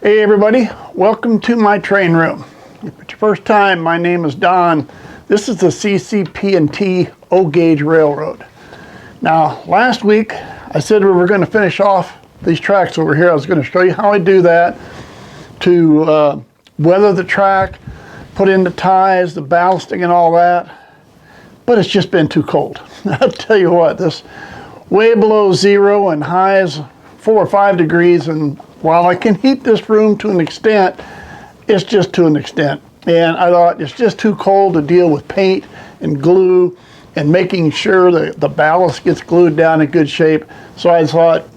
Hey everybody, welcome to my train room. If it's your first time, my name is Don. This is the CCP&T O-Gauge Railroad. Now, last week I said we were going to finish off these tracks over here. I was going to show you how I do that to weather the track, put in the ties, the ballasting and all that. But it's just been too cold. I'll tell you what, this way below zero and highs 4 or 5 degrees, and while I can heat this room to an extent, it's just to an extent. And I thought it's just too cold to deal with paint and glue and making sure that the ballast gets glued down in good shape. So I thought,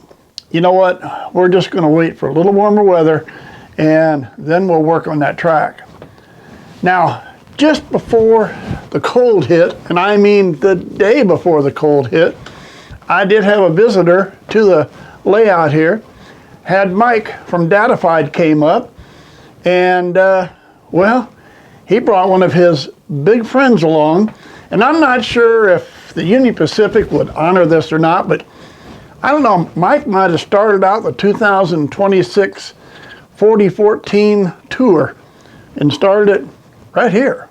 you know what, we're just going to wait for a little warmer weather and then we'll work on that track. Now, just before the cold hit, and I mean the day before the cold hit, I did have a visitor to the layout here. Had Mike from Datafied came up, and well, he brought one of his big friends along, and I'm not sure if the Union Pacific would honor this or not, but I don't know, Mike might have started out the 2026 4014 tour and started it right here.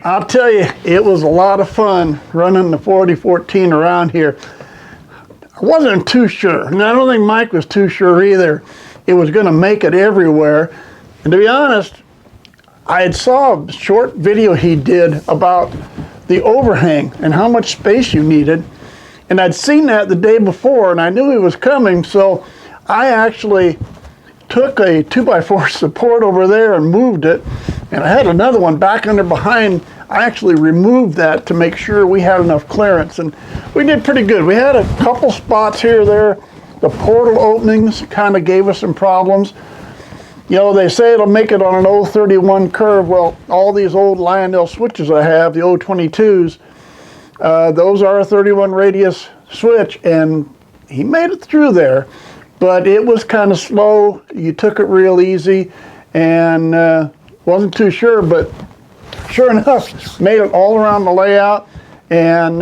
I'll tell you, it was a lot of fun running the 4014 around here. I wasn't too sure, and I don't think Mike was too sure either, it was going to make it everywhere. And to be honest, I had saw a short video he did about the overhang and how much space you needed. And I'd seen that the day before, and I knew he was coming, so I actually took a 2x4 support over there and moved it. And I had another one back under behind. I actually removed that to make sure we had enough clearance, and we did pretty good. We had a couple spots here or there. The portal openings kind of gave us some problems. You know, they say it'll make it on an 031 curve. Well, all these old Lionel switches I have, the 022s, those are a 31 radius switch, and he made it through there. But it was kind of slow. You took it real easy, and wasn't too sure, but sure enough, made it all around the layout and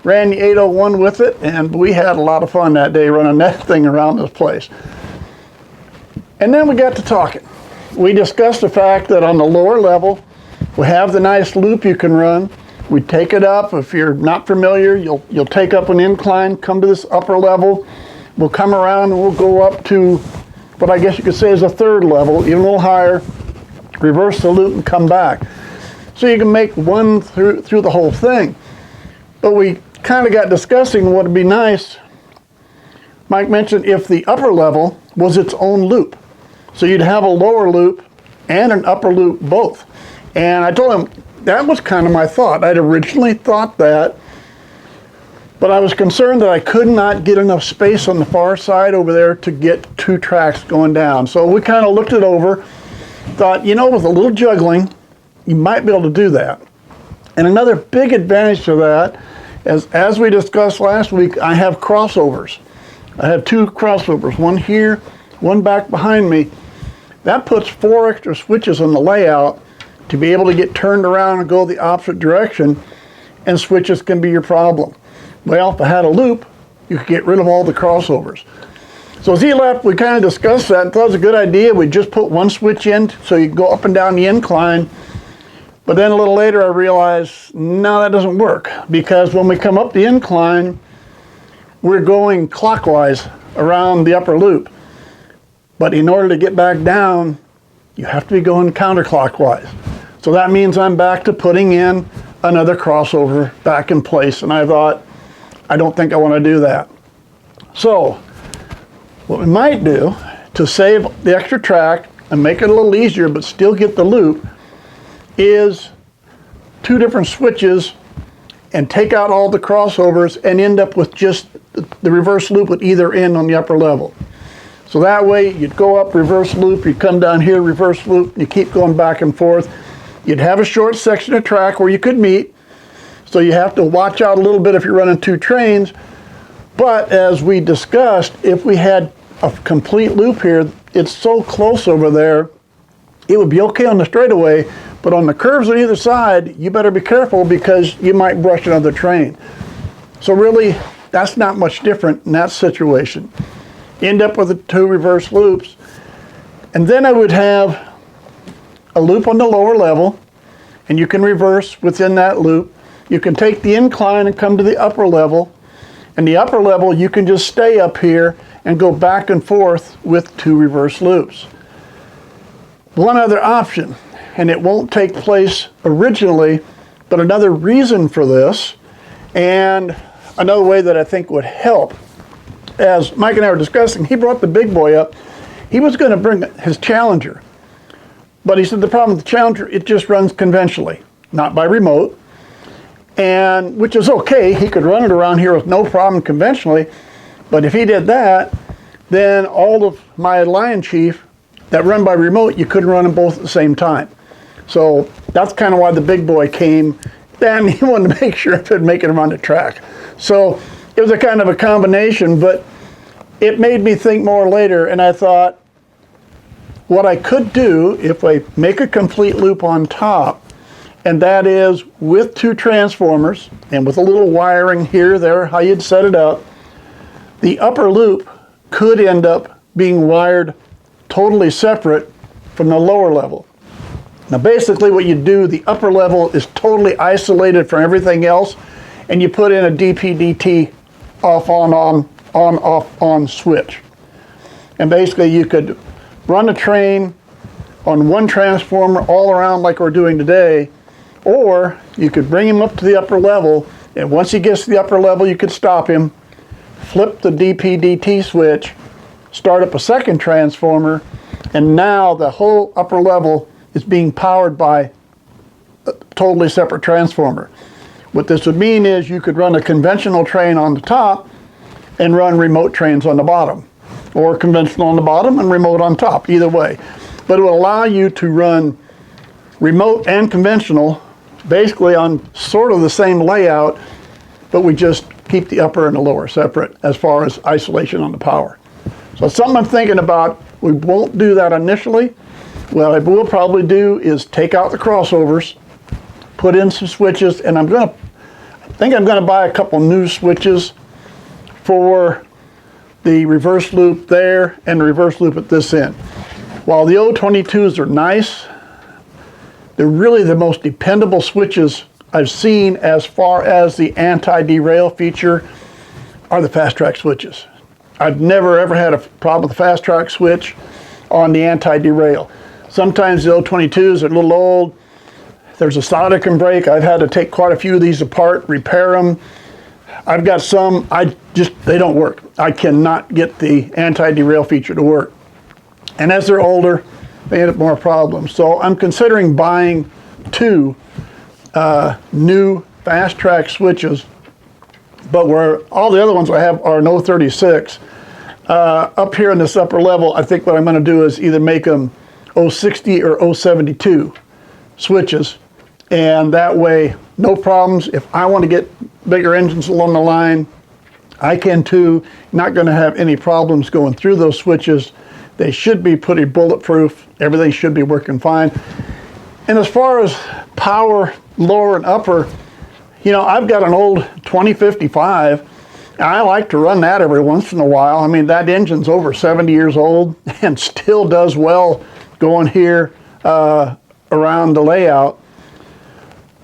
ran the 801 with it, and we had a lot of fun that day running that thing around this place. And then we got to talking. We discussed the fact that on the lower level, we have the nice loop you can run. We take it up. If you're not familiar, you'll take up an incline, come to this upper level. We'll come around and we'll go up to what I guess you could say is a third level, even a little higher, reverse the loop and come back. So you can make one through the whole thing. But we kind of got discussing what would be nice. Mike mentioned if the upper level was its own loop. So you'd have a lower loop and an upper loop both. And I told him that was kind of my thought. I'd originally thought that, but I was concerned that I could not get enough space on the far side over there to get 2 tracks going down. So we kind of looked it over, thought, you know, with a little juggling, you might be able to do that. And another big advantage to that, as we discussed last week, I have crossovers. I have 2 crossovers, one here, one back behind me. That puts 4 extra switches on the layout to be able to get turned around and go the opposite direction, and switches can be your problem. Well, if I had a loop, you could get rid of all the crossovers. So as he left, we kind of discussed that and thought it was a good idea. We just put 1 switch in so you can go up and down the incline. But then a little later I realized, no, that doesn't work, because when we come up the incline, we're going clockwise around the upper loop. But in order to get back down, you have to be going counterclockwise. So that means I'm back to putting in another crossover back in place. And I thought, I don't think I want to do that. So what we might do to save the extra track, and make it a little easier but still get the loop is 2 different switches and take out all the crossovers and end up with just the reverse loop at either end on the upper level. So that way you'd go up, reverse loop, you'd come down here, reverse loop, and you keep going back and forth. You'd have a short section of track where you could meet, so you have to watch out a little bit if you're running 2 trains. But as we discussed, if we had a complete loop here, it's so close over there, it would be okay on the straightaway, but on the curves on either side, you better be careful because you might brush another train. So really, that's not much different in that situation. End up with the 2 reverse loops, and then I would have a loop on the lower level, and you can reverse within that loop. You can take the incline and come to the upper level, and the upper level you can just stay up here and go back and forth with 2 reverse loops. One other option, and it won't take place originally, but another reason for this, and another way that I think would help, as Mike and I were discussing, he brought the big boy up. He was going to bring his Challenger, but he said the problem with the Challenger, it just runs conventionally, not by remote, and which is okay. He could run it around here with no problem conventionally, but if he did that, then all of my Lion Chief that run by remote, you couldn't run them both at the same time. So that's kind of why the big boy came. Then he wanted to make sure it would make it around the track. So it was a kind of a combination, but it made me think more later, and I thought what I could do if I make a complete loop on top, and that is with 2 transformers and with a little wiring here, there, how you'd set it up, the upper loop could end up being wired totally separate from the lower level. Now basically what you do, the upper level is totally isolated from everything else, and you put in a DP/DT off off on switch. And basically you could run a train on 1 transformer all around like we're doing today, or you could bring him up to the upper level, and once he gets to the upper level you could stop him, flip the DP/DT switch, start up a 2nd transformer, and now the whole upper level is being powered by a totally separate transformer. What this would mean is you could run a conventional train on the top and run remote trains on the bottom, or conventional on the bottom and remote on top, either way. But it will allow you to run remote and conventional basically on sort of the same layout, but we just keep the upper and the lower separate as far as isolation on the power. So it's something I'm thinking about. We won't do that initially. What I will probably do is take out the crossovers, put in some switches, and I think I'm going to buy a couple new switches for the reverse loop there and the reverse loop at this end. While the O22s are nice, they're really the most dependable switches I've seen as far as the anti-derail feature are the fast track switches. I've never ever had a problem with the fast track switch on the anti-derail. Sometimes the O22s are a little old. There's a solder can break. I've had to take quite a few of these apart, repair them. I've got some, they don't work. I cannot get the anti-derail feature to work. And as they're older, they end up more problems. So I'm considering buying 2 new fast track switches, but where all the other ones I have are an O36. Up here in this upper level, I think what I'm going to do is either make them O60 or O72 switches, and that way no problems. If I want to get bigger engines along the line, I can too. Not going to have any problems going through those switches. They should be pretty bulletproof. Everything should be working fine. And as far as power, lower and upper, you know, I've got an old 2055, and I like to run that every once in a while. I mean, that engine's over 70 years old and still does well going here around the layout.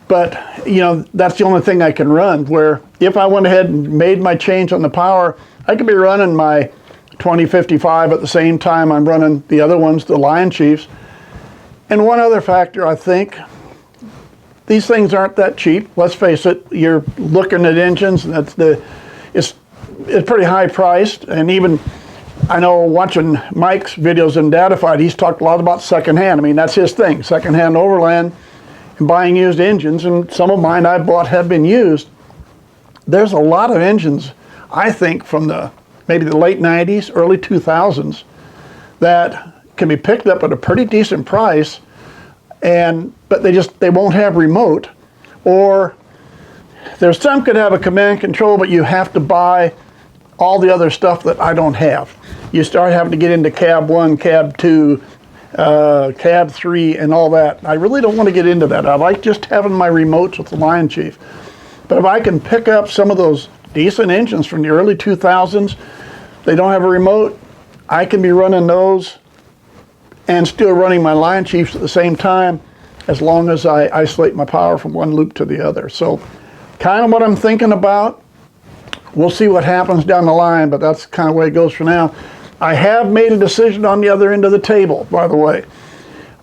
But, you know, that's the only thing I can run, where if I went ahead and made my change on the power, I could be running my 2055 at the same time I'm running the other ones, the Lion Chiefs. And one other factor, I think, these things aren't that cheap. Let's face it, you're looking at engines, and it's pretty high priced, and even I know watching Mike's videos in Datafied, he's talked a lot about secondhand. I mean, that's his thing, secondhand overland and buying used engines. And some of mine I bought have been used. There's a lot of engines, I think, from maybe the late 90s, early 2000s, that can be picked up at a pretty decent price, but they won't have remote, or there's some could have a command control, but you have to buy all the other stuff that I don't have. You start having to get into cab 1, cab 2, cab 3, and all that. I really don't want to get into that. I like just having my remotes with the Lion Chief. But if I can pick up some of those decent engines from the early 2000s, they don't have a remote, I can be running those and still running my Lion Chiefs at the same time, as long as I isolate my power from one loop to the other. So kind of what I'm thinking about. We'll see what happens down the line, but that's kind of the way it goes for now. I have made a decision on the other end of the table, by the way.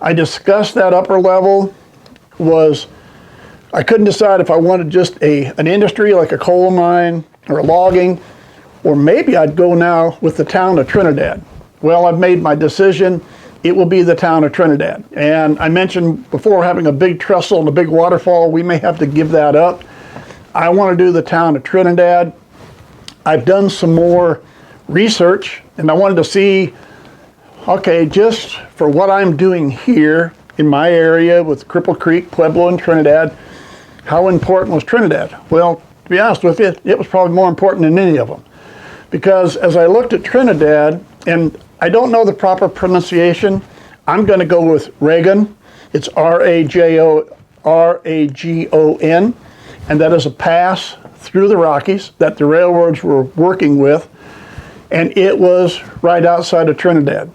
I discussed that upper level I couldn't decide if I wanted just an industry like a coal mine or a logging, or maybe I'd go now with the town of Trinidad. Well, I've made my decision. It will be the town of Trinidad. And I mentioned before having a big trestle and a big waterfall, we may have to give that up. I want to do the town of Trinidad. I've done some more research, and I wanted to see, okay, just for what I'm doing here in my area with Cripple Creek, Pueblo, and Trinidad, how important was Trinidad? Well, to be honest with you, it was probably more important than any of them. Because as I looked at Trinidad, and I don't know the proper pronunciation, I'm going to go with Ragon. It's R-A-G-O-N, and that is a pass through the Rockies that the railroads were working with, and it was right outside of Trinidad,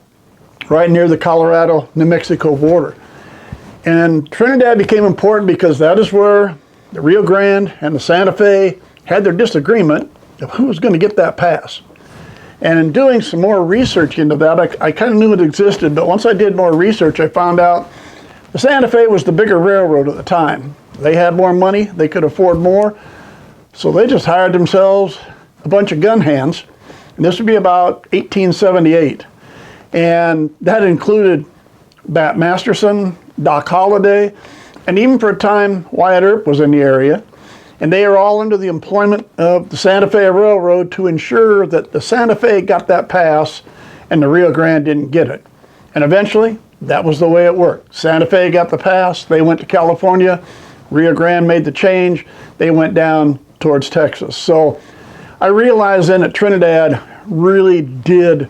right near the Colorado-New Mexico border. And Trinidad became important because that is where the Rio Grande and the Santa Fe had their disagreement of who was going to get that pass. And in doing some more research into that, I kind of knew it existed, but once I did more research, I found out the Santa Fe was the bigger railroad at the time. They had more money, they could afford more, so they just hired themselves a bunch of gun hands. And this would be about 1878. And that included Bat Masterson, Doc Holliday, and even for a time, Wyatt Earp was in the area. And they are all under the employment of the Santa Fe Railroad to ensure that the Santa Fe got that pass and the Rio Grande didn't get it. And eventually, that was the way it worked. Santa Fe got the pass, they went to California, Rio Grande made the change, they went down towards Texas. So I realized then that Trinidad really did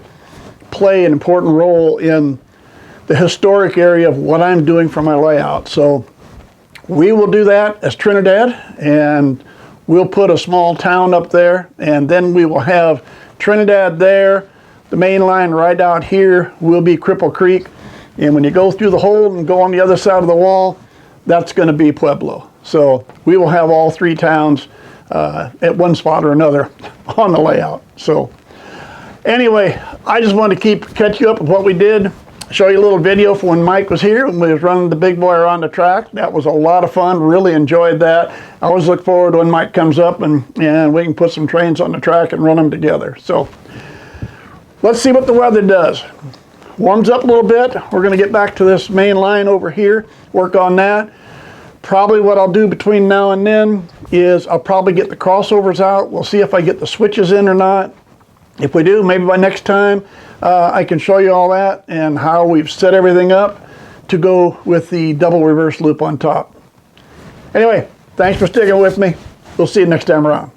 play an important role in the historic area of what I'm doing for my layout. So we will do that as Trinidad, and we'll put a small town up there, and then we will have Trinidad there. The main line right out here will be Cripple Creek, and when you go through the hole and go on the other side of the wall, that's going to be Pueblo. So we will have all three towns at one spot or another on the layout. So anyway, I just wanted to catch you up with what we did. Show you a little video from when Mike was here, when we was running the big boy around the track. That was a lot of fun, really enjoyed that. I always look forward to when Mike comes up and we can put some trains on the track and run them together. So let's see what the weather does. Warms up a little bit. We're going to get back to this main line over here, work on that. Probably what I'll do between now and then is I'll probably get the crossovers out. We'll see if I get the switches in or not. If we do, maybe by next time, I can show you all that and how we've set everything up to go with the double reverse loop on top. Anyway, thanks for sticking with me. We'll see you next time around.